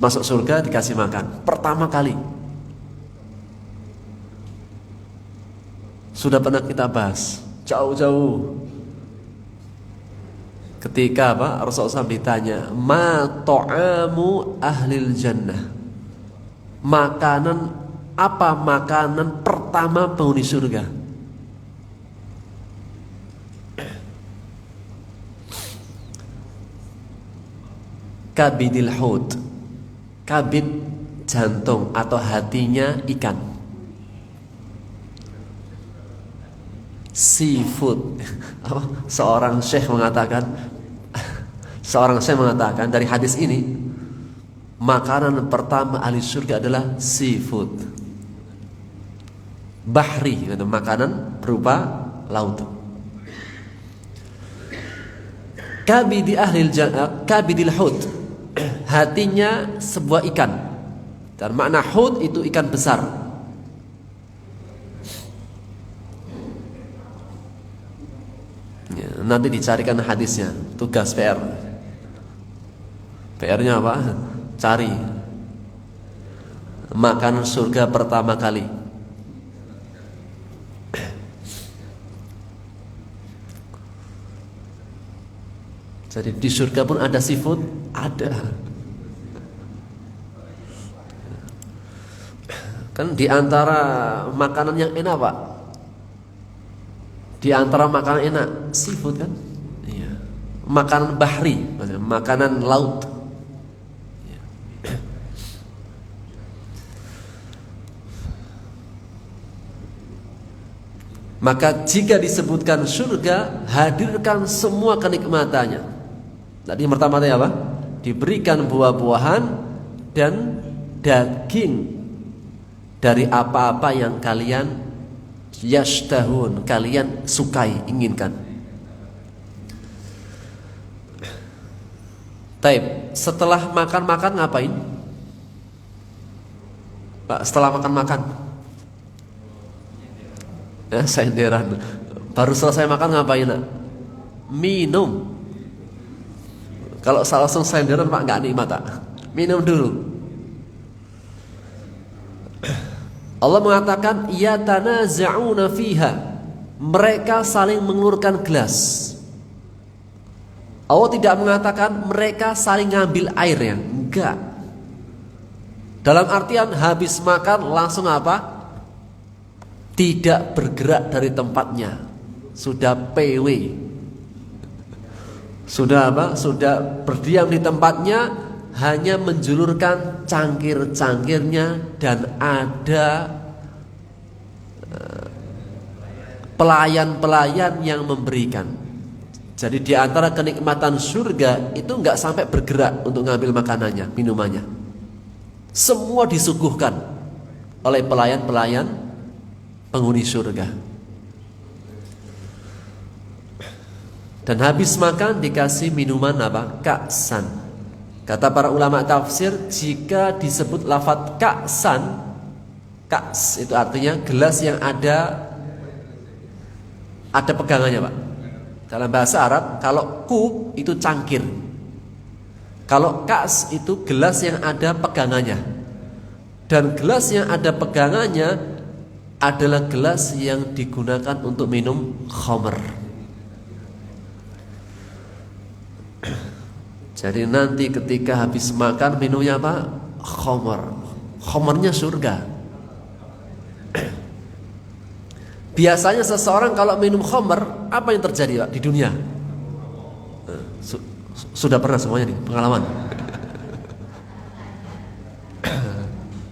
Masuk surga dikasih makan pertama kali. Sudah pernah kita bahas jauh-jauh. Ketika apa? Rasulullah SAW ditanya, "Ma ta'amu ahlil jannah?" Makanan apa makanan pertama penghuni surga? Kabidil hut. Kabid jantung atau hatinya ikan. Seafood. Seorang syekh mengatakan dari hadis ini, makanan pertama ahli surga adalah seafood. Bahri, makanan berupa laut. Kabidil hut. Hatinya sebuah ikan. Dan makna hut itu ikan besar. Ya, nanti dicarikan hadisnya. Tugas PR. PR-nya apa? Cari makanan surga pertama kali. Jadi di surga pun ada seafood, ada. Kan di antara makanan yang enak, Pak, di antara makanan enak seafood kan? Iya. Makanan bahri, makanan laut. Iya. Maka jika disebutkan surga, hadirkan semua kenikmatannya. Tadi yang pertama tadi apa? Diberikan buah-buahan dan daging dari apa-apa yang kalian yashtahun, kalian sukai, inginkan. Taib, setelah makan-makan ngapain? Pak, setelah makan-makan ya, senderan. Baru selesai makan ngapain, nak? Minum. Kalau langsung senderan, Pak, nggak nikmat, tak? Minum dulu. Allah mengatakan yatanaza'una fiha, mereka saling mengulurkan gelas. Allah tidak mengatakan mereka saling ngambil airnya, enggak. Dalam artian habis makan langsung apa? Tidak bergerak dari tempatnya, sudah PW, sudah apa? Sudah berdiam di tempatnya, hanya menjulurkan cangkir-cangkirnya dan ada pelayan-pelayan yang memberikan. Jadi di antara kenikmatan surga itu enggak sampai bergerak untuk ngambil makanannya, minumannya. Semua disuguhkan oleh pelayan-pelayan penghuni surga. Dan habis makan dikasih minuman apa? Ka'san. Kata para ulama tafsir, jika disebut lafadz ka'san, ka's itu artinya gelas yang ada pegangannya, Pak. Dalam bahasa Arab, kalau kub itu cangkir, kalau ka's itu gelas yang ada pegangannya. Dan gelas yang ada pegangannya adalah gelas yang digunakan untuk minum khamr. Jadi nanti ketika habis makan minumnya apa? Khamr. Khamrnya surga. Biasanya seseorang kalau minum khamr, apa yang terjadi Pak di dunia? Sudah pernah semuanya nih pengalaman.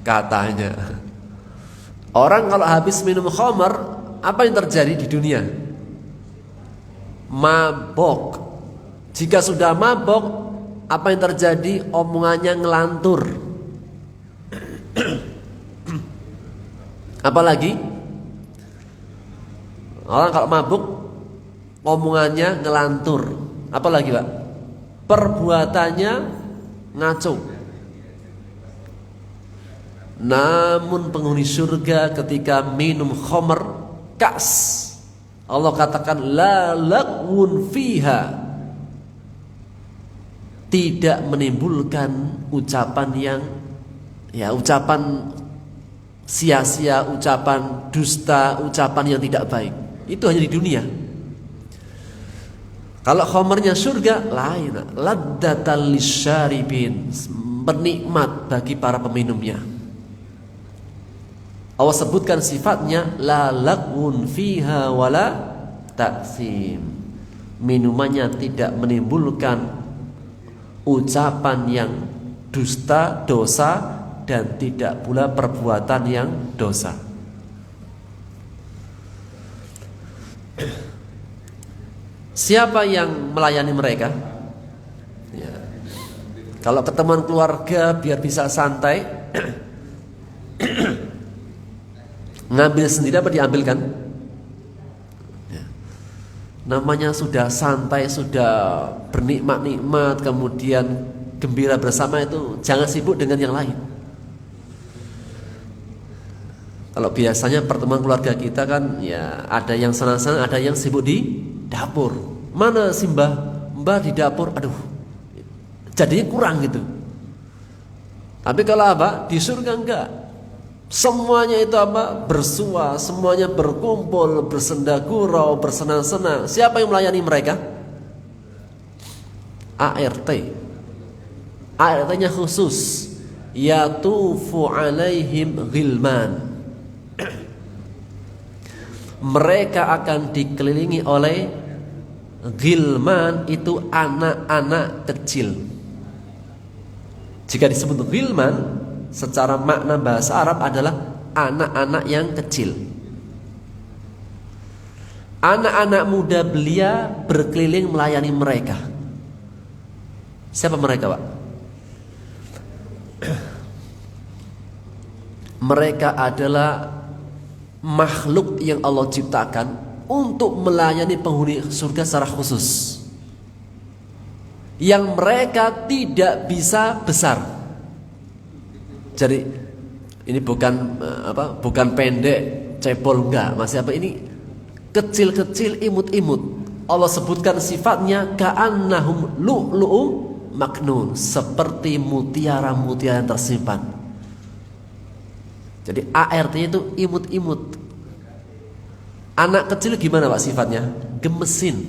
Katanya orang kalau habis minum khamr, apa yang terjadi di dunia? Mabok. Jika sudah mabok, apa yang terjadi? Omongannya ngelantur. Apalagi orang kalau mabuk, omongannya ngelantur. Apalagi Pak? Perbuatannya ngaco. Namun penghuni surga ketika minum khamr kas, Allah katakan la lagwun fiha, tidak menimbulkan ucapan yang ucapan sia-sia, ucapan dusta, ucapan yang tidak baik. Itu hanya di dunia. Kalau khamrnya surga lain, laddatal lisyaribin, bernikmat bagi para peminumnya. Allah sebutkan sifatnya la lagwun fiha wala ta'sim. Minumannya tidak menimbulkan ucapan yang dusta, dosa, dan tidak pula perbuatan yang dosa. Siapa yang melayani mereka? Ya. Kalau ketemuan keluarga biar bisa santai, ngambil sendiri apa diambilkan? Ya. Namanya sudah santai, sudah bernikmat-nikmat, kemudian gembira bersama, itu jangan sibuk dengan yang lain. Kalau biasanya pertemuan keluarga kita kan ya ada yang senang-senang, ada yang sibuk di dapur. Mana sih Mbah di dapur? Aduh, jadinya kurang gitu. Tapi kalau apa? Di surga enggak. Semuanya itu apa? Bersua, semuanya berkumpul, bersenda gurau, bersenang-senang. Siapa yang melayani mereka? ART. ART-nya khusus. Yatufu alaihim ghilman. Mereka akan dikelilingi oleh ghilman, itu anak-anak kecil. Jika disebut ghilman secara makna bahasa Arab adalah anak-anak yang kecil. Anak-anak muda belia berkeliling melayani mereka. Siapa mereka, Pak? Mereka adalah makhluk yang Allah ciptakan untuk melayani penghuni surga secara khusus, yang mereka tidak bisa besar. Jadi ini bukan bukan pendek, cebol, enggak, masih apa, ini kecil-kecil, imut-imut. Allah sebutkan sifatnya ka'annahum lu'lu'um maknun, seperti mutiara-mutiara yang tersimpan. Jadi ART-nya itu imut-imut. Anak kecil gimana Pak sifatnya? Gemesin.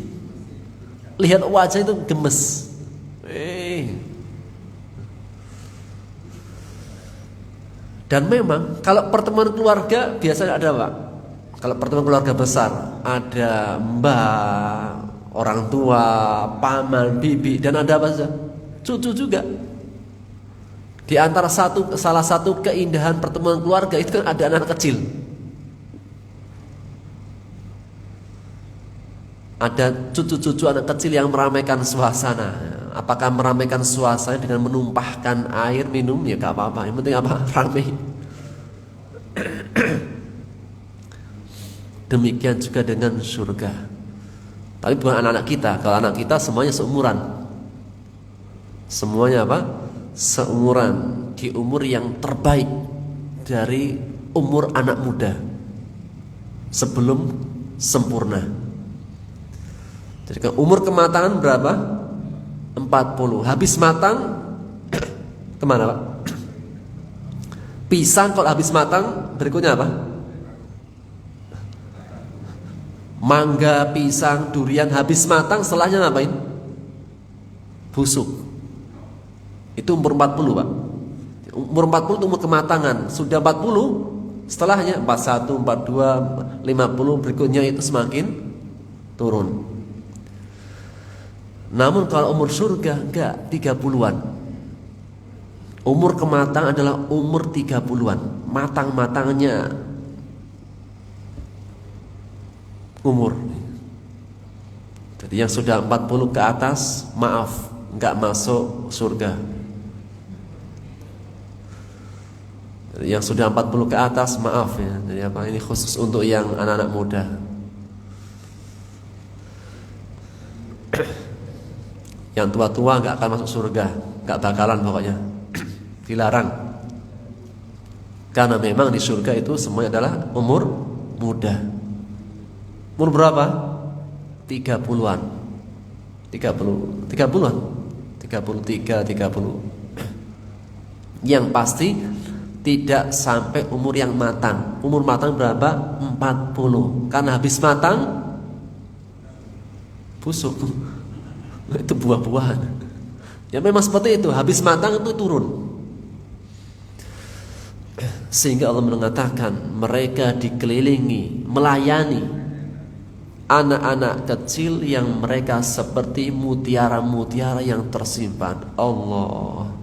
Lihat wajah itu gemes. Dan memang kalau pertemuan keluarga biasanya ada Pak. Kalau pertemuan keluarga besar, ada mbah, orang tua, paman, bibi, dan ada apa saja? Cucu juga. Di antara salah satu keindahan pertemuan keluarga itu kan ada anak kecil. Ada cucu-cucu anak kecil yang meramaikan suasana. Apakah meramaikan suasana dengan menumpahkan air minum? Ya gak apa-apa, yang penting apa? Ramai. Demikian juga dengan surga. Tapi bukan anak-anak kita. Kalau anak kita semuanya seumuran. Semuanya apa? Seumuran, di umur yang terbaik dari umur anak muda sebelum sempurna. Jadi umur kematangan berapa? 40. Habis matang kemana Pak? Pisang kalau habis matang berikutnya apa? Mangga, pisang, durian habis matang setelahnya ngapain? Busuk. Itu umur 40 Pak. Umur 40 itu umur kematangan. Sudah 40 Setelahnya 41, 42, 50 berikutnya itu semakin turun. Namun kalau umur surga enggak, 30-an. Umur kematangan adalah umur 30-an. Matang-matangnya umur. Jadi yang sudah 40 ke atas, maaf, enggak masuk surga. Jadi yang sudah 40 ke atas, maaf ya. Jadi apa, ini khusus untuk yang anak-anak muda. Yang tua-tua enggak akan masuk surga, enggak bakalan pokoknya. Dilarang. Karena memang di surga itu semuanya adalah umur muda. Umur berapa? 30-an. 30-an. 33, 30. Yang pasti tidak sampai umur yang matang. Umur matang berapa? 40. Karena habis matang busuk. Itu buah-buahan. Ya memang seperti itu, habis matang itu turun. Sehingga Allah mengatakan mereka dikelilingi, melayani anak-anak kecil yang mereka seperti mutiara-mutiara yang tersimpan. Allah.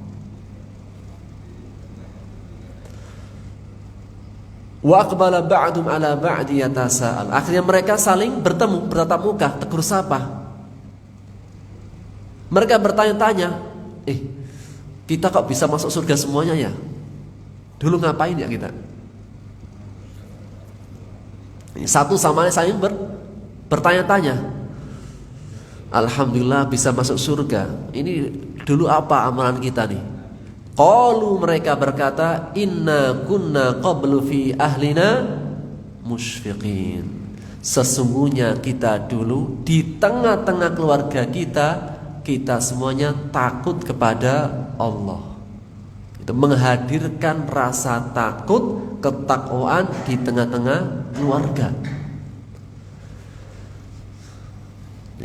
Wa aqbala ba'dum ala ba'di yatasa'al. Akhirnya mereka saling bertemu, bertatap muka, tegur sapa. Mereka bertanya-tanya, kita kok bisa masuk surga semuanya ya? Dulu ngapain ya kita? Satu sama lain saling bertanya-tanya. Alhamdulillah bisa masuk surga. Ini dulu apa amalan kita nih? Qalu, mereka berkata, inna kunna qablu fi ahlina musyfiqin. Sesungguhnya kita dulu di tengah-tengah keluarga kita semuanya takut kepada Allah. Itu menghadirkan rasa takut, ketakwaan di tengah-tengah keluarga.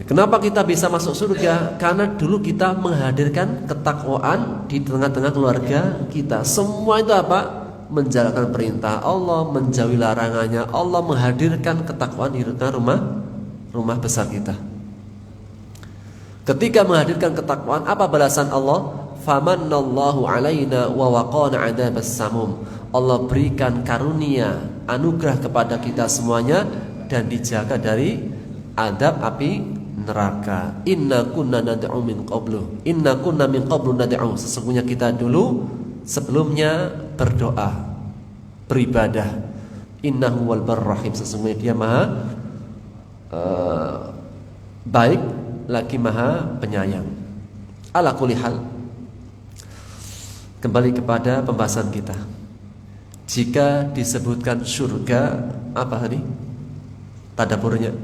Kenapa kita bisa masuk surga? Karena dulu kita menghadirkan ketakwaan di tengah-tengah keluarga kita. Semua itu apa? Menjalankan perintah Allah, menjauhi larangannya Allah, menghadirkan ketakwaan di tengah rumah besar kita. Ketika menghadirkan ketakwaan, apa balasan Allah? Famannallahu alaina wa waqana adzabas samum. Allah berikan karunia, anugerah kepada kita semuanya dan dijaga dari adab api neraka. Inna kunna nad'u min qablu. Inna kunna min qablu nad'u. Sesungguhnya kita dulu sebelumnya berdoa, beribadah. Innahu wal barrahim. Sesungguhnya Dia Maha baik lagi Maha penyayang. Ala kulli hal, kembali kepada pembahasan kita. Jika disebutkan surga, apa tadi? Tadaburnya,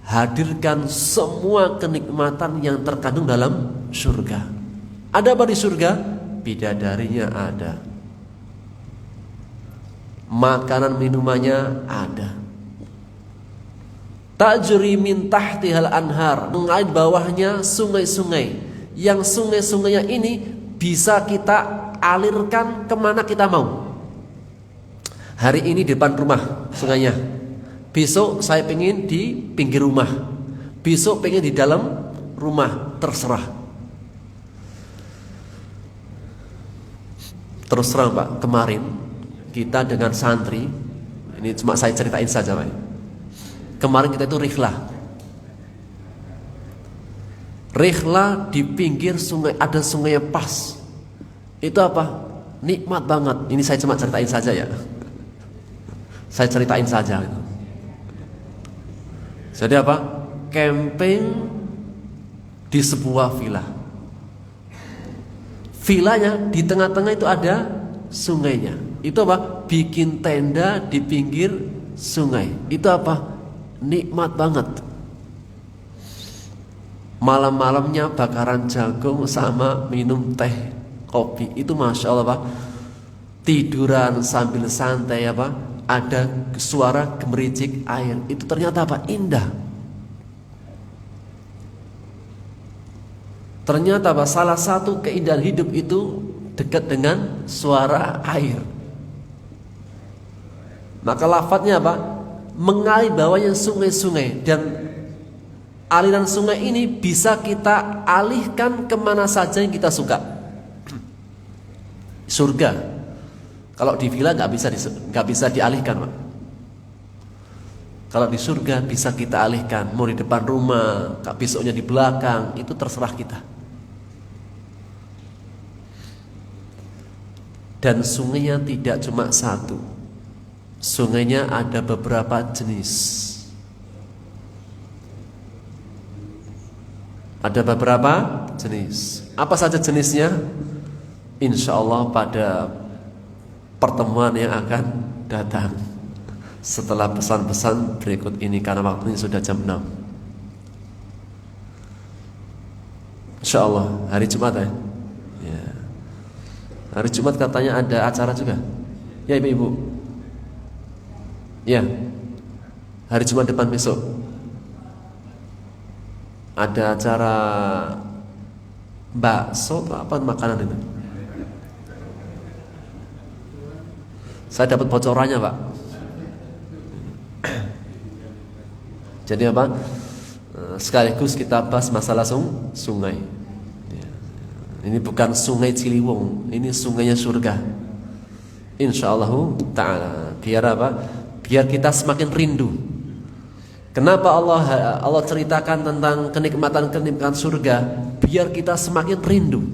hadirkan semua kenikmatan yang terkandung dalam surga. Ada apa di surga? Bidadarinya ada, makanan minumannya ada. Tajri min tahtihal anhar, mengalir bawahnya sungai-sungai. Yang sungai-sungainya ini bisa kita alirkan kemana kita mau. Hari ini di depan rumah sungainya, besok saya pengen di pinggir rumah, besok pengen di dalam rumah, terserah. Terus terang Pak, kemarin kita dengan santri, ini cuma saya ceritain saja Pak. Kemarin kita itu Rihlah di pinggir sungai, ada sungainya pas. Itu apa? Nikmat banget. Ini saya cuma ceritain saja ya. Saya ceritain saja. Jadi apa? Camping di sebuah villa. Villanya di tengah-tengah itu ada sungainya. Itu apa? Bikin tenda di pinggir sungai. Itu apa? Nikmat banget. Malam-malamnya bakaran jagung sama minum teh, kopi. Itu Masya Allah Pak. Tiduran sambil santai apa? Ada suara gemericik air. Itu ternyata apa? Indah. Ternyata apa? Salah satu keindahan hidup itu dekat dengan suara air. Maka lafadznya apa? Mengalir bawahnya sungai-sungai, dan aliran sungai ini bisa kita alihkan kemana saja yang kita suka. Surga, kalau di villa nggak bisa dialihkan, Pak. Kalau di surga bisa kita alihkan, mau di depan rumah, besoknya di belakang, itu terserah kita. Dan sungainya tidak cuma satu, sungainya ada beberapa jenis. Ada beberapa jenis. Apa saja jenisnya? Insya Allah pada pertemuan yang akan datang setelah pesan-pesan berikut ini, karena waktunya sudah jam 6. Insya Allah hari Jumat ya. Hari Jumat katanya ada acara juga. Ya ibu-ibu. Ya. Hari Jumat depan besok ada acara bakso atau apa makanan itu. Saya dapat bocorannya, Pak. Jadi apa? Sekaligus kita bahas masalah sungai. Ini bukan sungai Ciliwung, ini sungainya surga. Insyaallah ta'ala. Biar apa? Biar kita semakin rindu. Kenapa Allah ceritakan tentang kenikmatan surga? Biar kita semakin rindu.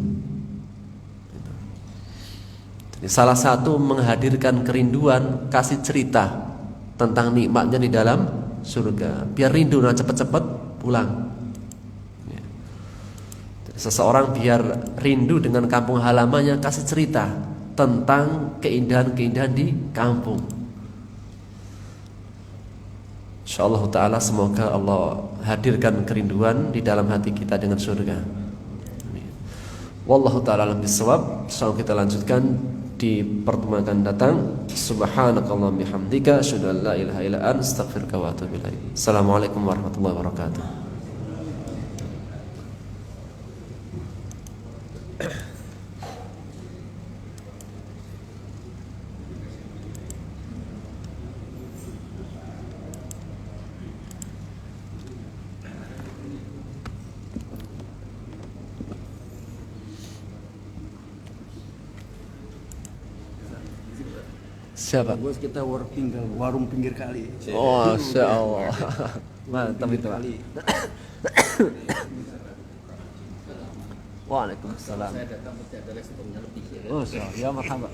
Jadi salah satu menghadirkan kerinduan, kasih cerita tentang nikmatnya di dalam surga. Biar rindu, nah cepat-cepat pulang. Seseorang biar rindu dengan kampung halamannya, kasih cerita tentang keindahan-keindahan di kampung. Insyaallah ta'ala semoga Allah hadirkan kerinduan di dalam hati kita dengan surga. Amin. Wallahu ta'ala alam bisawab. Insyaallah kita lanjutkan di pertemuan akan datang. Subhanakallahumma bihamdika asyhadu an la ilaha illa anta astaghfiruka wa atubu ilaik. Assalamualaikum warahmatullahi wabarakatuh. Siapa? Bos kita warung pinggir kali. Oh, Masya Allah. Mantap itu. Waalaikumsalam. Saya datang pasti ada restorannya lebih. Oh, ya marhaba.